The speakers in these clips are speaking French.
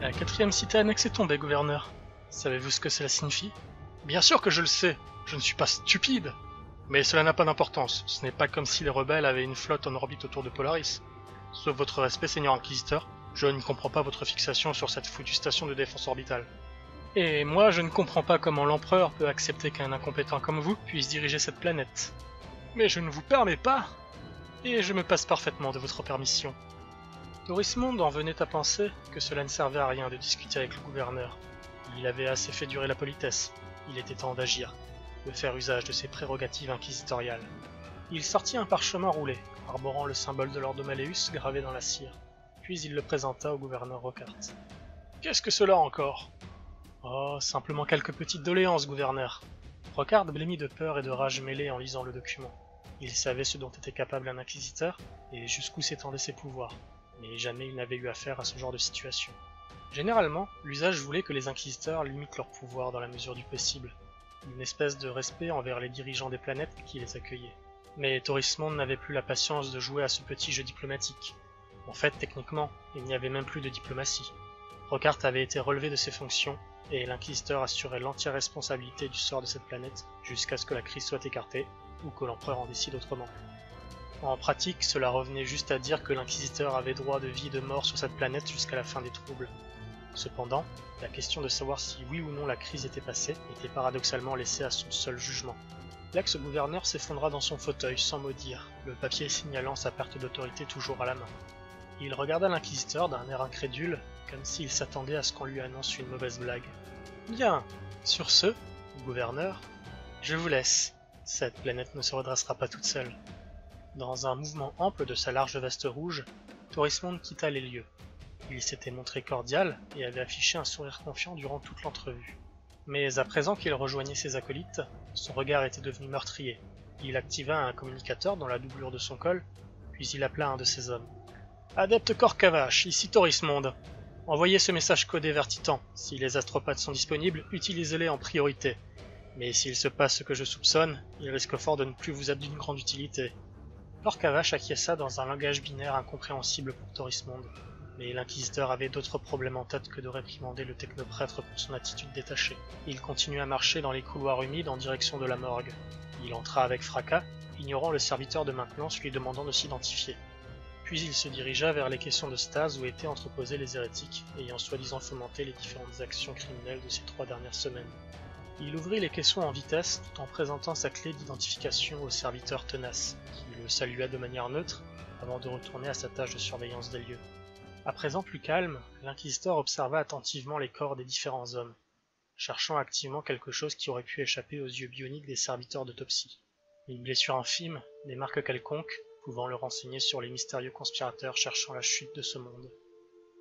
La quatrième cité annexe est tombée, gouverneur. Savez-vous ce que cela signifie? Bien sûr que je le sais, je ne suis pas stupide. Mais cela n'a pas d'importance, ce n'est pas comme si les rebelles avaient une flotte en orbite autour de Polaris. Sauf votre respect, Seigneur Inquisiteur, je ne comprends pas votre fixation sur cette foutue station de défense orbitale. Et moi, je ne comprends pas comment l'Empereur peut accepter qu'un incompétent comme vous puisse diriger cette planète. Mais je ne vous permets pas, et je me passe parfaitement de votre permission. Torismond en venait à penser que cela ne servait à rien de discuter avec le gouverneur. Il avait assez fait durer la politesse, il était temps d'agir, de faire usage de ses prérogatives inquisitoriales. Il sortit un parchemin roulé, arborant le symbole de l'ordre de Malleus gravé dans la cire, puis il le présenta au gouverneur Rockhart. « Qu'est-ce que cela encore ?»« Oh, simplement quelques petites doléances, gouverneur. » Rockhart blêmit de peur et de rage mêlées en lisant le document. Il savait ce dont était capable un inquisiteur, et jusqu'où s'étendaient ses pouvoirs, mais jamais il n'avait eu affaire à ce genre de situation. Généralement, l'usage voulait que les inquisiteurs limitent leur pouvoir dans la mesure du possible, une espèce de respect envers les dirigeants des planètes qui les accueillaient. Mais Torismond n'avait plus la patience de jouer à ce petit jeu diplomatique. En fait, techniquement, il n'y avait même plus de diplomatie. Rockhart avait été relevé de ses fonctions, et l'inquisiteur assurait l'entière responsabilité du sort de cette planète jusqu'à ce que la crise soit écartée, ou que l'empereur en décide autrement. En pratique, cela revenait juste à dire que l'inquisiteur avait droit de vie et de mort sur cette planète jusqu'à la fin des troubles. Cependant, la question de savoir si oui ou non la crise était passée était paradoxalement laissée à son seul jugement. L'ex-gouverneur s'effondra dans son fauteuil sans mot dire, le papier signalant sa perte d'autorité toujours à la main. Il regarda l'inquisiteur d'un air incrédule, comme s'il s'attendait à ce qu'on lui annonce une mauvaise blague. « Bien, sur ce, gouverneur, je vous laisse. Cette planète ne se redressera pas toute seule. » Dans un mouvement ample de sa large veste rouge, Torismond quitta les lieux. Il s'était montré cordial et avait affiché un sourire confiant durant toute l'entrevue. Mais à présent qu'il rejoignait ses acolytes, son regard était devenu meurtrier. Il activa un communicateur dans la doublure de son col, puis il appela un de ses hommes. « Adepte Corcavache, ici Torismond. Envoyez ce message codé vers Titan. Si les astropathes sont disponibles, utilisez-les en priorité. Mais s'il se passe ce que je soupçonne, il risque fort de ne plus vous être d'une grande utilité. » Corcavache acquiesça dans un langage binaire incompréhensible pour Torismond, mais l'inquisiteur avait d'autres problèmes en tête que de réprimander le technoprêtre pour son attitude détachée. Il continua à marcher dans les couloirs humides en direction de la morgue. Il entra avec fracas, ignorant le serviteur de maintenance lui demandant de s'identifier. Puis il se dirigea vers les caissons de stase où étaient entreposés les hérétiques, ayant soi-disant fomenté les différentes actions criminelles de ces 3 dernières semaines. Il ouvrit les caissons en vitesse tout en présentant sa clé d'identification au serviteur tenace, qui le salua de manière neutre avant de retourner à sa tâche de surveillance des lieux. À présent plus calme, l'inquisiteur observa attentivement les corps des différents hommes, cherchant activement quelque chose qui aurait pu échapper aux yeux bioniques des serviteurs d'autopsie. Une blessure infime, des marques quelconques, pouvant le renseigner sur les mystérieux conspirateurs cherchant la chute de ce monde.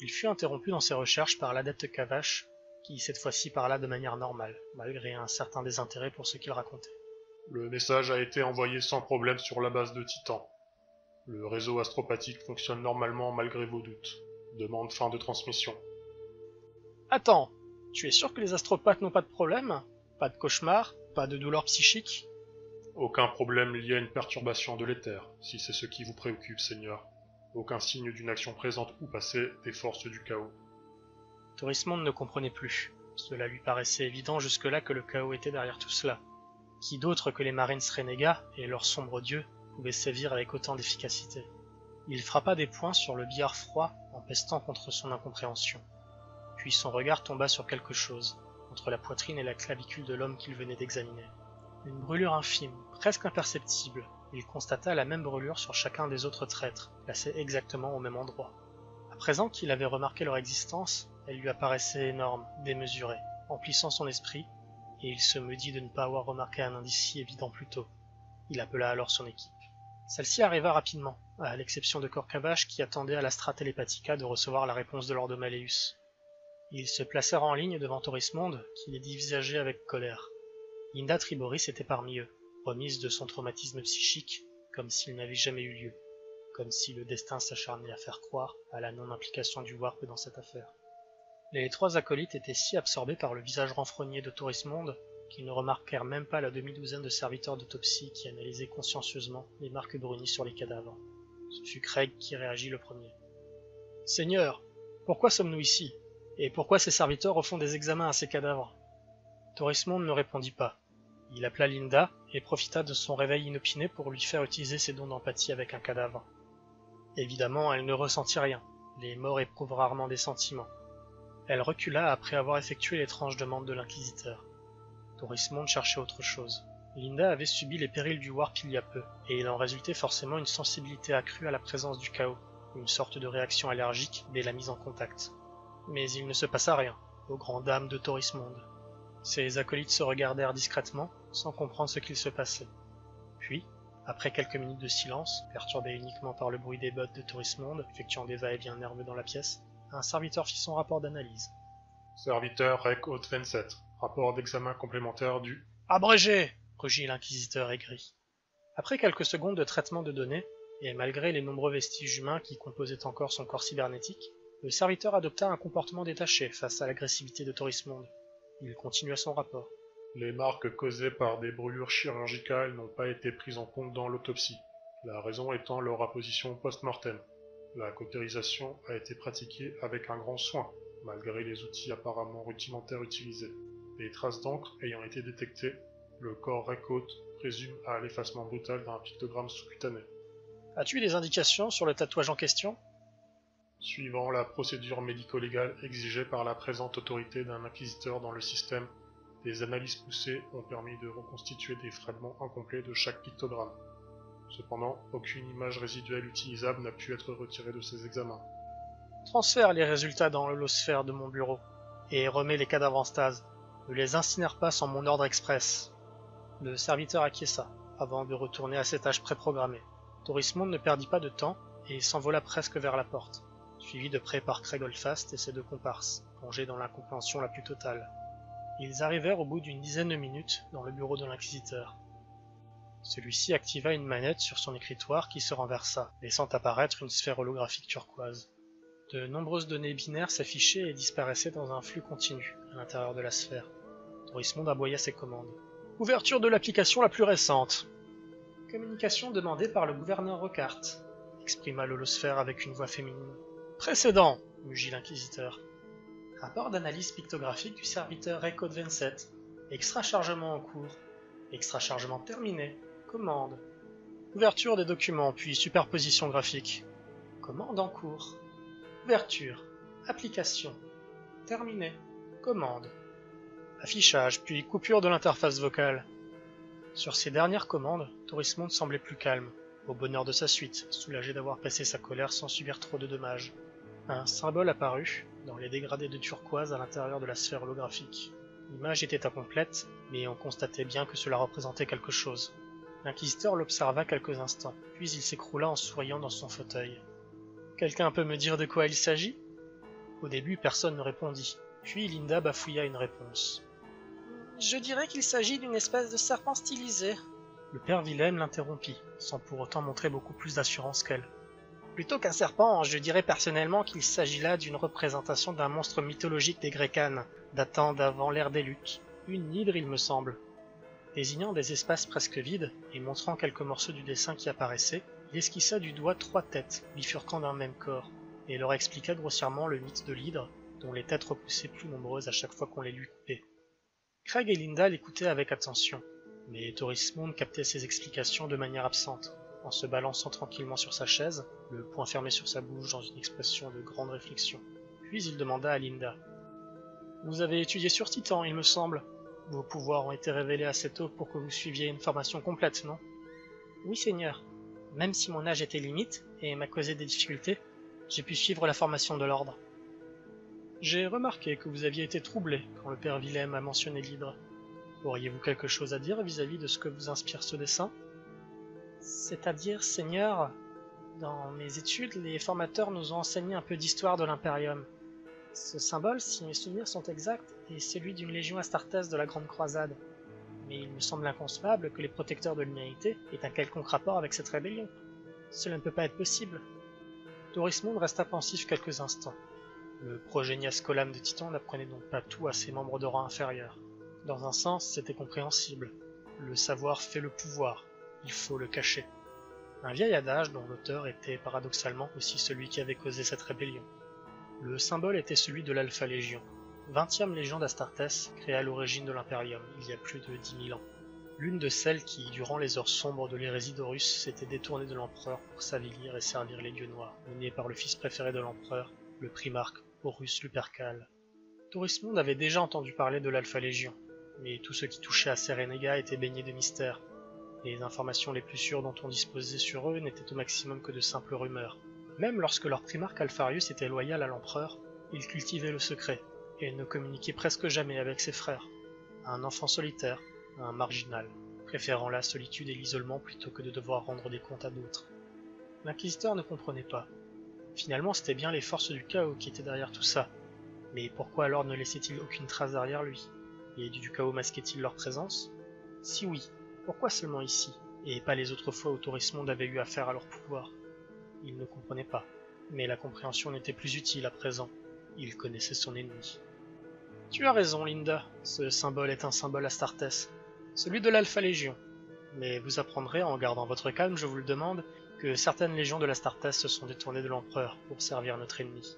Il fut interrompu dans ses recherches par l'adepte Cavache, qui cette fois-ci parla de manière normale, malgré un certain désintérêt pour ce qu'il racontait. Le message a été envoyé sans problème sur la base de Titan. Le réseau astropathique fonctionne normalement malgré vos doutes. Demande fin de transmission. Attends, tu es sûr que les astropathes n'ont pas de problème? Pas de cauchemar? Pas de douleur psychique? Aucun problème lié à une perturbation de l'éther, si c'est ce qui vous préoccupe, Seigneur. Aucun signe d'une action présente ou passée des forces du chaos. Torismond ne comprenait plus. Cela lui paraissait évident jusque-là que le chaos était derrière tout cela. Qui d'autre que les Marines Renégats et leur sombre dieu pouvait sévir avec autant d'efficacité? Il frappa des poings sur le billard froid en pestant contre son incompréhension. Puis son regard tomba sur quelque chose, entre la poitrine et la clavicule de l'homme qu'il venait d'examiner. Une brûlure infime, presque imperceptible. Il constata la même brûlure sur chacun des autres traîtres, placés exactement au même endroit. À présent qu'il avait remarqué leur existence, elle lui apparaissait énorme, démesurée, emplissant son esprit, et il se maudit de ne pas avoir remarqué un indice si évident plus tôt. Il appela alors son équipe. Celle-ci arriva rapidement, à l'exception de Corcavache qui attendait à l'Astra Telepathica de recevoir la réponse de l'ordre de Malleus. Ils se placèrent en ligne devant Torismond, qui les dévisageait avec colère. Linda Triboris était parmi eux, remise de son traumatisme psychique, comme s'il n'avait jamais eu lieu, comme si le destin s'acharnait à faire croire à la non-implication du Warp dans cette affaire. Les 3 acolytes étaient si absorbés par le visage renfrogné de Torismond qu'ils ne remarquèrent même pas la demi-douzaine de serviteurs d'autopsie qui analysaient consciencieusement les marques brunies sur les cadavres. Ce fut Craig qui réagit le premier. « Seigneur, pourquoi sommes-nous ici? Et pourquoi ses serviteurs refont des examens à ces cadavres? Torismond ne répondit pas. Il appela Linda et profita de son réveil inopiné pour lui faire utiliser ses dons d'empathie avec un cadavre. Évidemment, elle ne ressentit rien. Les morts éprouvent rarement des sentiments. Elle recula après avoir effectué l'étrange demande de l'inquisiteur. Torismond cherchait autre chose. Linda avait subi les périls du warp il y a peu, et il en résultait forcément une sensibilité accrue à la présence du chaos, une sorte de réaction allergique dès la mise en contact. Mais il ne se passa rien, aux grandes dames de Torismond. Ses acolytes se regardèrent discrètement, sans comprendre ce qu'il se passait. Puis, après quelques minutes de silence, perturbé uniquement par le bruit des bottes de Torismond, effectuant des va-et-vient nerveux dans la pièce, un serviteur fit son rapport d'analyse. Serviteur Rec Haute 27. Rapport d'examen complémentaire du... Abrégé! Rugit l'inquisiteur aigri. Après quelques secondes de traitement de données, et malgré les nombreux vestiges humains qui composaient encore son corps cybernétique, le serviteur adopta un comportement détaché face à l'agressivité de Torismond. Il continua son rapport. Les marques causées par des brûlures chirurgicales n'ont pas été prises en compte dans l'autopsie, la raison étant leur apposition post-mortem. La cautérisation a été pratiquée avec un grand soin, malgré les outils apparemment rudimentaires utilisés. Des traces d'encre ayant été détectées, le corps Rec-Haute présume à l'effacement brutal d'un pictogramme sous-cutané. As-tu des indications sur le tatouage en question? Suivant la procédure médico-légale exigée par la présente autorité d'un inquisiteur dans le système, des analyses poussées ont permis de reconstituer des fragments incomplets de chaque pictogramme. Cependant, aucune image résiduelle utilisable n'a pu être retirée de ces examens. Transfère les résultats dans l'holosphère de mon bureau, et remets les cadavres en stase. Ne les incinère pas sans mon ordre express. Le serviteur acquiesça, avant de retourner à ses tâches préprogrammées. Torismond ne perdit pas de temps, et s'envola presque vers la porte, suivi de près par Craig Holdfast et ses deux comparses, plongés dans l'incompréhension la plus totale. Ils arrivèrent au bout d'une dizaine de minutes dans le bureau de l'inquisiteur. Celui-ci activa une manette sur son écritoire qui se renversa, laissant apparaître une sphère holographique turquoise. De nombreuses données binaires s'affichaient et disparaissaient dans un flux continu à l'intérieur de la sphère. Torismond aboya ses commandes. Ouverture de l'application la plus récente. Communication demandée par le gouverneur Rockhart, exprima l'holosphère avec une voix féminine. Précédent, mugit l'inquisiteur. Rapport d'analyse pictographique du serviteur Rec-Haute 27. Extra-chargement en cours. Extra-chargement terminé. Commande. Ouverture des documents, puis superposition graphique. Commande en cours. Ouverture. Application. Terminé. Commande. Affichage, puis coupure de l'interface vocale. Sur ces dernières commandes, Torismond semblait plus calme, au bonheur de sa suite, soulagé d'avoir passé sa colère sans subir trop de dommages. Un symbole apparut, dans les dégradés de turquoise à l'intérieur de la sphère holographique. L'image était incomplète, mais on constatait bien que cela représentait quelque chose. L'inquisiteur l'observa quelques instants, puis il s'écroula en souriant dans son fauteuil. « Quelqu'un peut me dire de quoi il s'agit » Au début, personne ne répondit, puis Linda bafouilla une réponse. « Je dirais qu'il s'agit d'une espèce de serpent stylisé. » Le père Willem l'interrompit, sans pour autant montrer beaucoup plus d'assurance qu'elle. « Plutôt qu'un serpent, je dirais personnellement qu'il s'agit là d'une représentation d'un monstre mythologique des Grécanes, datant d'avant l'ère des luttes. Une hydre, il me semble. » Désignant des espaces presque vides, et montrant quelques morceaux du dessin qui apparaissaient, il esquissa du doigt 3 têtes, bifurquant d'un même corps, et leur expliqua grossièrement le mythe de l'hydre, dont les têtes repoussaient plus nombreuses à chaque fois qu'on les lui coupait. Craig et Linda l'écoutaient avec attention, mais Torismond captait ses explications de manière absente, en se balançant tranquillement sur sa chaise, le poing fermé sur sa bouche dans une expression de grande réflexion. Puis il demanda à Linda. « Vous avez étudié sur Titan, il me semble. Vos pouvoirs ont été révélés assez tôt pour que vous suiviez une formation complète, non ?»« Oui, Seigneur. Même si mon âge était limite et m'a causé des difficultés, j'ai pu suivre la formation de l'ordre. » J'ai remarqué que vous aviez été troublé quand le père Willem a mentionné l'hydre. Auriez-vous quelque chose à dire vis-à-vis de ce que vous inspire ce dessin? C'est-à-dire, Seigneur, dans mes études, les formateurs nous ont enseigné un peu d'histoire de l'Imperium. Ce symbole, si mes souvenirs sont exacts, est celui d'une légion astartès de la Grande Croisade. Mais il me semble inconcevable que les protecteurs de l'humanité aient un quelconque rapport avec cette rébellion. Cela ne peut pas être possible. Torismond resta pensif quelques instants. Le progénias scolam de Titan n'apprenait donc pas tout à ses membres de rang inférieur. Dans un sens, c'était compréhensible. Le savoir fait le pouvoir. Il faut le cacher. Un vieil adage dont l'auteur était paradoxalement aussi celui qui avait causé cette rébellion. Le symbole était celui de l'Alpha Légion, 20e légion d'Astartes, créée à l'origine de l'Imperium, il y a plus de 10 000 ans. L'une de celles qui, durant les heures sombres de l'hérésie d'Horus, s'était détournée de l'empereur pour s'avilir et servir les dieux noirs, menée par le fils préféré de l'empereur, le primarque Horus Lupercal. Thorismond avait déjà entendu parler de l'Alpha Légion, mais tout ce qui touchait à ces renégats était baigné de mystère. Les informations les plus sûres dont on disposait sur eux n'étaient au maximum que de simples rumeurs. Même lorsque leur primarque Alpharius était loyal à l'empereur, il cultivait le secret, et ne communiquait presque jamais avec ses frères. Un enfant solitaire, un marginal, préférant la solitude et l'isolement plutôt que de devoir rendre des comptes à d'autres. L'inquisiteur ne comprenait pas. Finalement, c'était bien les forces du chaos qui étaient derrière tout ça. Mais pourquoi alors ne laissait-il aucune trace derrière lui? Les dieux du chaos masquaient-ils leur présence? Si oui, pourquoi seulement ici, et pas les autres fois où Thorismond avait eu affaire à leur pouvoir? Il ne comprenait pas, mais la compréhension n'était plus utile à présent. Il connaissait son ennemi. Tu as raison, Linda, ce symbole est un symbole Astartes, celui de l'Alpha Légion. Mais vous apprendrez, en gardant votre calme, je vous le demande, que certaines légions de l'Astartes se sont détournées de l'empereur pour servir notre ennemi.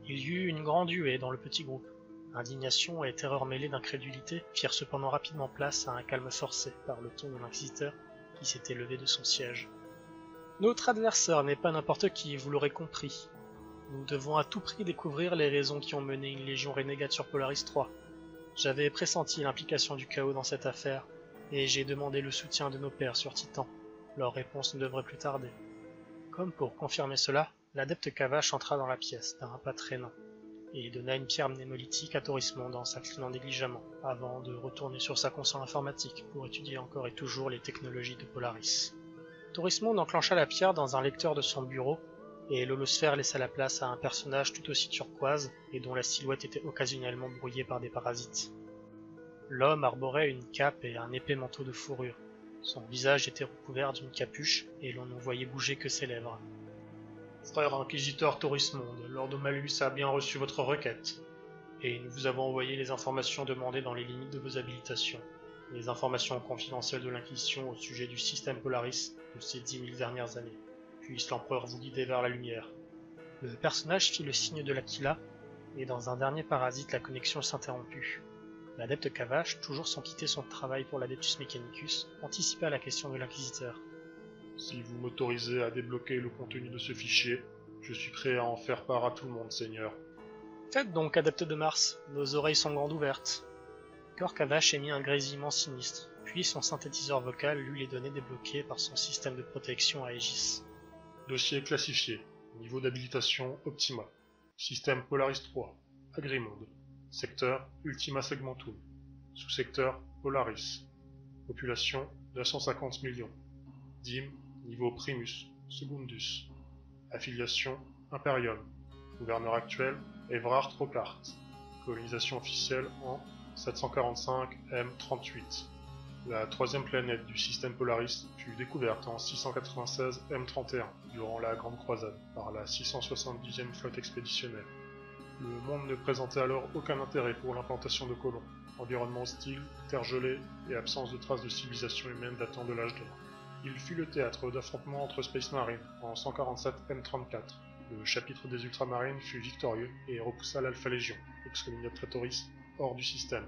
Il y eut une grande huée dans le petit groupe. Indignation et terreur mêlées d'incrédulité firent cependant rapidement place à un calme forcé par le ton de l'inquisiteur qui s'était levé de son siège. Notre adversaire n'est pas n'importe qui, vous l'aurez compris. Nous devons à tout prix découvrir les raisons qui ont mené une légion renégate sur Polaris 3. J'avais pressenti l'implication du chaos dans cette affaire, et j'ai demandé le soutien de nos pairs sur Titan. Leur réponse ne devrait plus tarder. Comme pour confirmer cela, l'adepte Kavash entra dans la pièce d'un pas traînant, et donna une pierre mnémolithique à Thorismond en s'inclinant négligemment, avant de retourner sur sa console informatique pour étudier encore et toujours les technologies de Polaris. Thorismond enclencha la pierre dans un lecteur de son bureau, et l'holosphère laissa la place à un personnage tout aussi turquoise et dont la silhouette était occasionnellement brouillée par des parasites. L'homme arborait une cape et un épais manteau de fourrure. Son visage était recouvert d'une capuche et l'on ne voyait bouger que ses lèvres. Frère inquisiteur Thorismond, Lord Omalus a bien reçu votre requête, et nous vous avons envoyé les informations demandées dans les limites de vos habilitations. Les informations confidentielles de l'Inquisition au sujet du système Polaris de ces 10 000 dernières années. Puisse l'empereur vous guider vers la lumière. Le personnage fit le signe de l'Aquila, et dans un dernier parasite la connexion s'interromput. L'adepte Kavash, toujours sans quitter son travail pour l'Adeptus Mechanicus, anticipa la question de l'inquisiteur. Si vous m'autorisez à débloquer le contenu de ce fichier, je suis prêt à en faire part à tout le monde, Seigneur. Faites donc, adepte de Mars, nos oreilles sont grandes ouvertes. Corps Kavash émit un grésillement sinistre, puis son synthétiseur vocal lut les données débloquées par son système de protection à Aegis. Dossier classifié. Niveau d'habilitation Optima. Système Polaris 3. Agrimonde. Secteur Ultima Segmentum. Sous-secteur Polaris. Population 950 millions. Dîme niveau Primus. Secundus. Affiliation Imperium. Gouverneur actuel Evrard Trocart. Colonisation officielle en 745 M38. La troisième planète du système Polaris fut découverte en 696 M31 durant la Grande Croisade par la 670e flotte expéditionnaire. Le monde ne présentait alors aucun intérêt pour l'implantation de colons. Environnement hostile, terre gelée et absence de traces de civilisation humaine datant de l'âge d'or. Il fut le théâtre d'affrontements entre Space Marines en 147 M34. Le chapitre des Ultramarines fut victorieux et repoussa l'Alpha Légion, excommuniatrix, hors du système.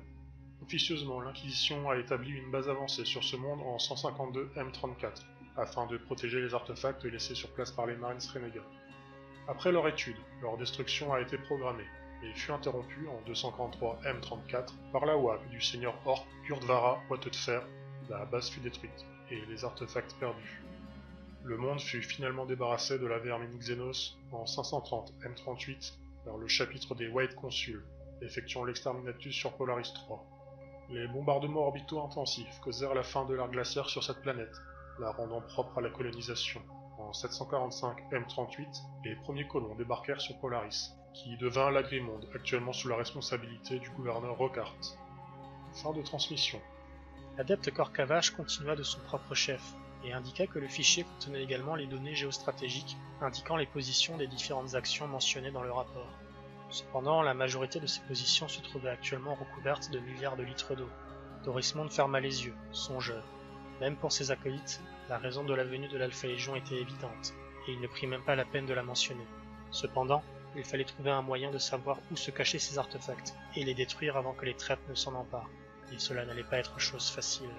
Officieusement, l'Inquisition a établi une base avancée sur ce monde en 152 M34, afin de protéger les artefacts laissés sur place par les Marines renégats. Après leur étude, leur destruction a été programmée, et fut interrompue en 243 M34 par la WAG du seigneur Orc Urdvara Watetfer. La base fut détruite, et les artefacts perdus. Le monde fut finalement débarrassé de la vermine Xenos en 530 M38 par le chapitre des White Consuls, effectuant l'exterminatus sur Polaris 3. Les bombardements orbitaux intensifs causèrent la fin de l'ère glaciaire sur cette planète, la rendant propre à la colonisation. En 745 M38, les premiers colons débarquèrent sur Polaris, qui devint l'Agrimonde, actuellement sous la responsabilité du gouverneur Rockhart. Fin de transmission. L'adepte Corcavache continua de son propre chef, et indiqua que le fichier contenait également les données géostratégiques indiquant les positions des différentes actions mentionnées dans le rapport. Cependant, la majorité de ces positions se trouvait actuellement recouverte de milliards de litres d'eau. Thorismond ferma les yeux, songeur. Même pour ses acolytes, la raison de la venue de l'Alpha Légion était évidente, et il ne prit même pas la peine de la mentionner. Cependant, Il fallait trouver un moyen de savoir où se cachaient ces artefacts, et les détruire avant que les traîtres ne s'en emparent. Et cela n'allait pas être chose facile.